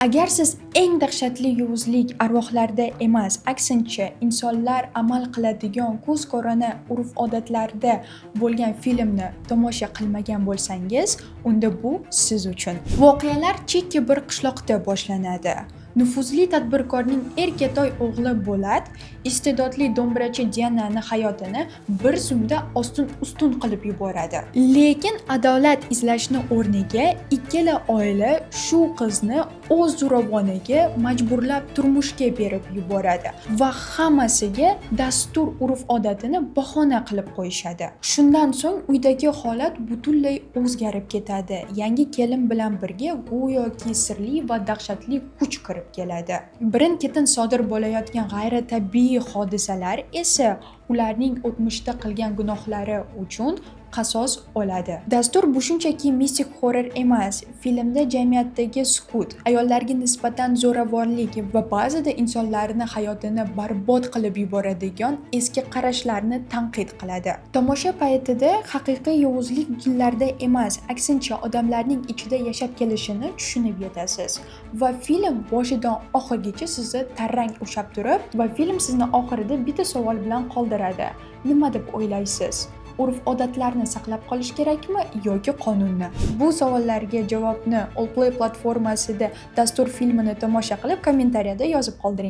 Agar siz eng dahshatli yovuzlik arvohlarda emas, aksincha insonlar amal qiladigan ko'z ko'rona urf-odatlarda bo'lgan filmni tomosha qilmagan bo'lsangiz, unda bu siz uchun. Voqealar chekka bir qishloqda boshlanadi. Nufuzli tadbirkorning erkatoy o'g'li Bo'lat iste'dodli do'mbirachi Dianani hayotini bir zumda ostin-ustun qilib yuboradi. Lekin adolat izlashni o'rniga ikkala oila shu qizni o'z zo'ravoniga majburlab turmushga berib yuboradi va hammasiga dastur urf-odatini bahona qilib qo'yishadi. Shundan so'ng uydagi holat butunlay o'zgarib ketadi. Yangi kelin bilan birga go'yoki sirli va dahshatli kuch kirib keladi. Birin-ketin sodir bo'layotgan g'ayritabiiy hodisalar esa ularning o'tmishda qilgan gunohlari uchun qasos oladi. Dastur bu shunchaki mistik horror emas. Filmda jamiyatdagi sukut, ayollarga nisbatan zo'ravonlik va ba'zida insonlarning hayotini barbod qilib yuboradigan eski qarashlarni tanqid qiladi. Tomosha paytida haqiqiy yovuzlik gullarda emas, aksincha odamlarning ichida yashab kelishini tushunib yetasiz. Va film boshidan oxirigacha sizni tarang ushlab turib va film sizni oxirida bitta savol bilan qoldiradi. Nima deb o'ylaysiz? Urf-odatlarni saqlab qolish kerakmi yoki qonunni? Bu savollarga javobni Allplay platformasida dastur filmini tomosha qilib kommentariyada yozib qoldiring.